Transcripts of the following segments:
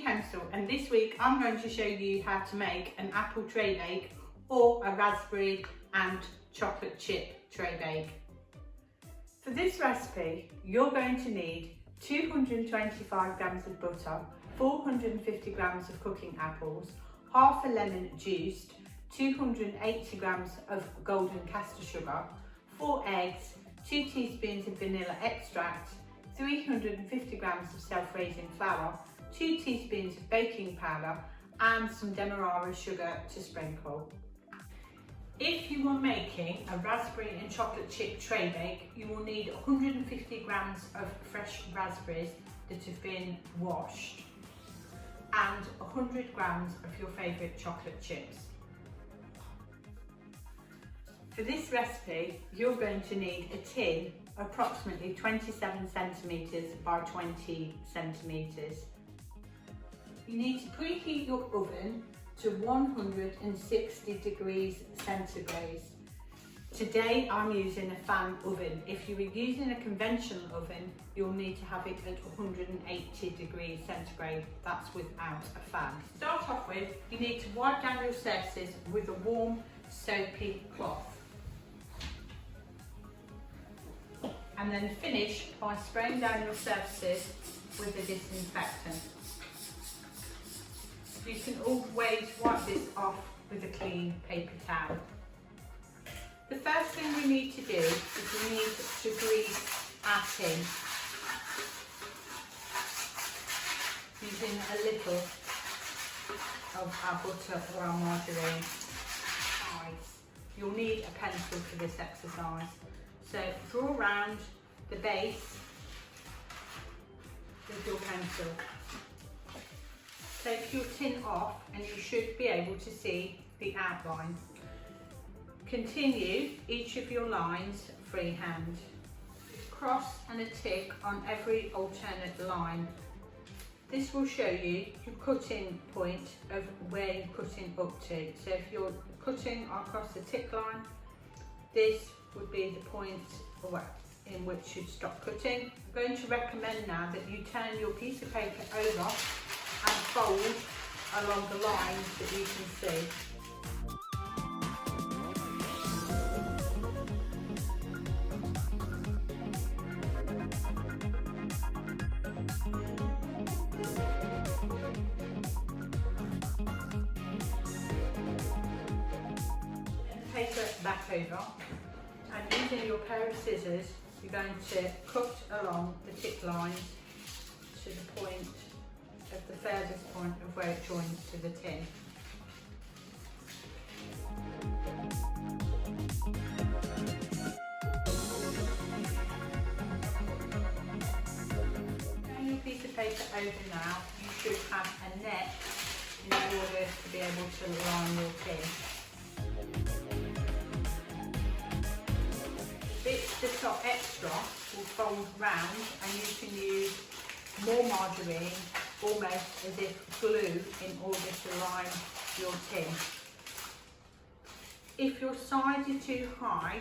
Tsp Pencil, and this week I'm going to show you how to make an apple tray bake or a raspberry and chocolate chip tray bake. For this recipe you're going to need 225 grams of butter, 450 grams of cooking apples, half a lemon juiced, 280 grams of golden caster sugar, 4 eggs, 2 teaspoons of vanilla extract, 350 grams of self-raising flour, 2 teaspoons of baking powder and some Demerara sugar to sprinkle. If you are making a raspberry and chocolate chip tray bake, you will need 150 grams of fresh raspberries that have been washed and 100 grams of your favourite chocolate chips. For this recipe, you're going to need a tin approximately 27 centimetres by 20 centimetres. You need to preheat your oven to 160 degrees centigrade. Today I'm using a fan oven. If you were using a conventional oven, you'll need to have it at 180 degrees centigrade. That's without a fan. To start off with, you need to wipe down your surfaces with a warm soapy cloth. And then finish by spraying down your surfaces with a disinfectant. You can always wipe this off with a clean paper towel. The first thing we need to do is we need to grease our tin using a little of our butter or our margarine. You'll need a pencil for this exercise. So draw around the base with your pencil. Take your tin off and you should be able to see the outline. Continue each of your lines freehand. Cross and a tick on every alternate line. This will show you your cutting point of where you're cutting up to. So if you're cutting across the tick line, this would be the point in which you'd stop cutting. I'm going to recommend now that you turn your piece of paper over and fold along the lines that you can see. Turn the paper back over and using your pair of scissors you're going to cut along the tick lines to the point at the furthest point of where it joins to the tin. Turn your piece of paper over now, you should have a net in order to be able to line your tin. Bits that are extra will fold round and you can use more margarine almost as if glue in order to line your tin. If your sides are too high,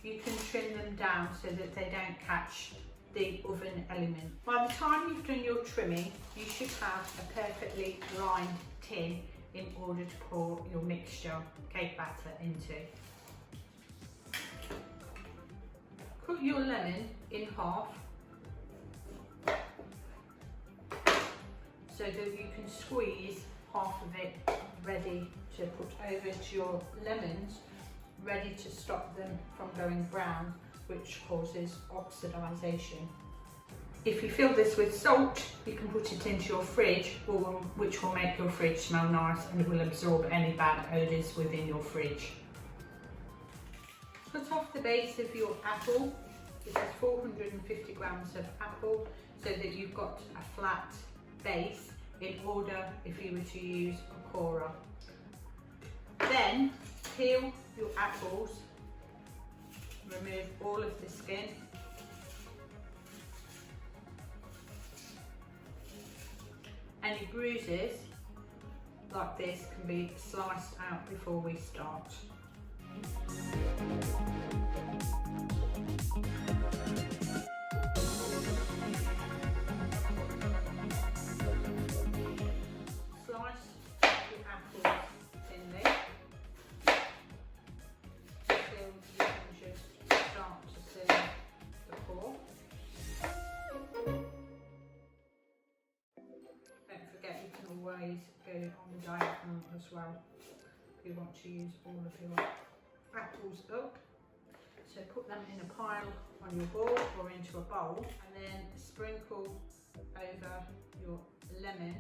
you can trim them down so that they don't catch the oven element. By the time you've done your trimming, you should have a perfectly lined tin in order to pour your mixture cake batter into. Cut your lemon in half so that you can squeeze half of it ready to put over to your lemons, ready to stop them from going brown, which causes oxidisation. If you fill this with salt, you can put it into your fridge, which will make your fridge smell nice and it will absorb any bad odours within your fridge. Cut off the base of your apple. This is 450 grams of apple so that you've got a flat base in order if you were to use a corer. Then peel your apples, remove all of the skin. Any bruises like this can be sliced out before we start. well if you want to use all of your apples up. So put them in a pile on your board or into a bowl, and then sprinkle over your lemon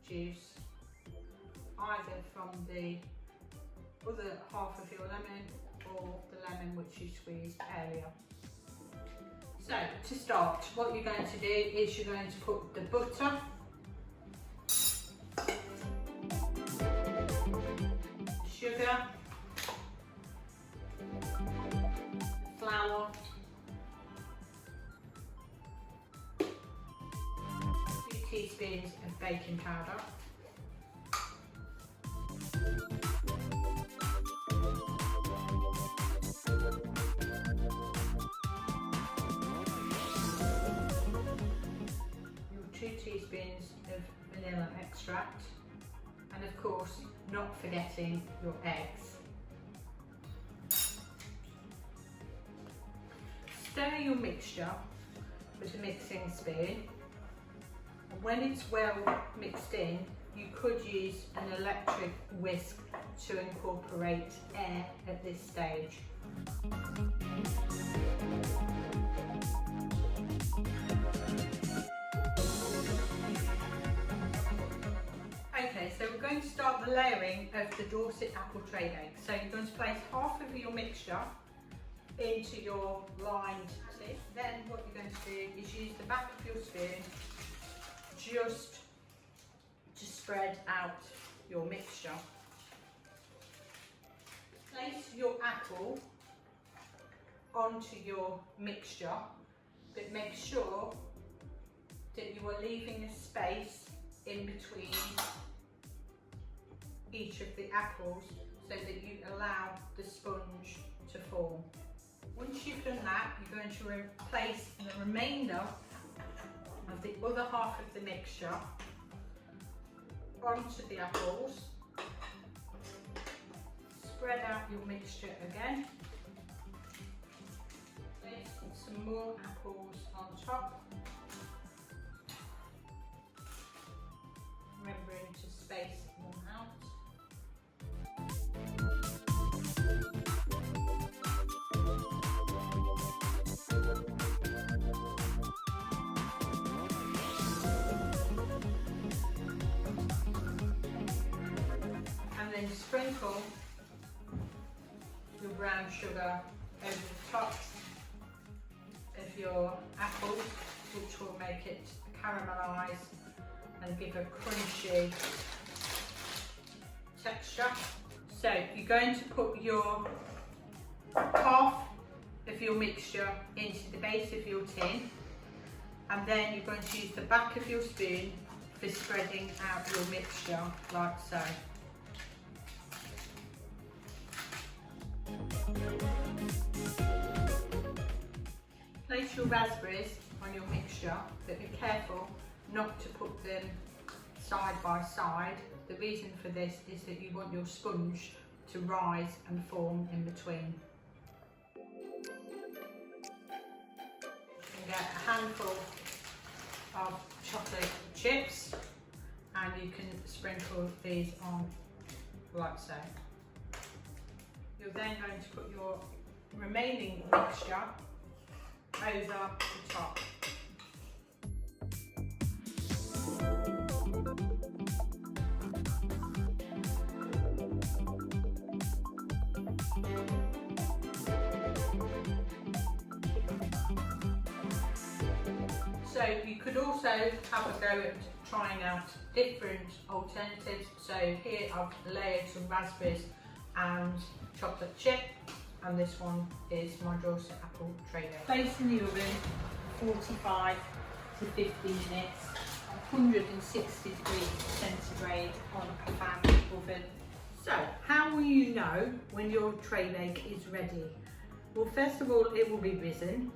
juice, either from the other half of your lemon or the lemon which you squeezed earlier. So to start, what you're going to do is you're going to put the butter, sugar, flour, 2 teaspoons of baking powder, your 2 teaspoons of vanilla extract, and of course not forgetting your eggs. Stir your mixture with a mixing spoon, and when it's well mixed in, you could use an electric whisk to incorporate air at this stage. Okay, so we're going to start the layering of the Dorset apple trade egg. So you're going to place half of your mixture into your lined tin. Then what you're going to do is use the back of your spoon just to spread out your mixture. Place your apple onto your mixture, but make sure that you are leaving a space in between each of the apples so that you allow the sponge to form. Once you've done that, you're going to place the remainder of the other half of the mixture onto the apples. Spread out your mixture again. Place some more apples on top. Remembering to space them out. And then sprinkle your brown sugar over the top of your apples, which will make it caramelise and give a crunchy texture. So you're going to put your half of your mixture into the base of your tin, and then you're going to use the back of your spoon for spreading out your mixture like so. Place your raspberries on your mixture, but be careful not to put them side by side. The reason for this is that you want your sponge to rise and form in between. You can get a handful of chocolate chips and you can sprinkle these on like so. You're then going to put your remaining mixture over the top. So you could also have a go at trying out different alternatives. So here I've layered some raspberries and chocolate chip, and this one is my Dorset apple trade egg. Place in the oven 45 to 50 minutes, 160 degrees centigrade on a fan oven. So how will you know when your trade egg is ready? Well, first of all, it will be risen,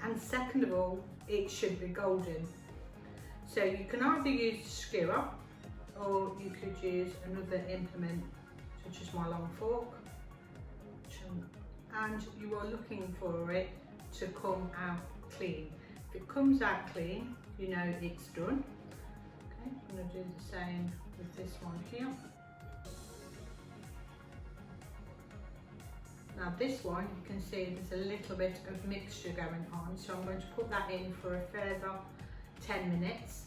and second of all, it should be golden. So you can either use a skewer or you could use another implement such as my long fork, and you are looking for it to come out clean. If it comes out clean, you know it's done. Okay, I'm going to do the same with this one here. Now this one, you can see there's a little bit of mixture going on, so I'm going to put that in for a further 10 minutes.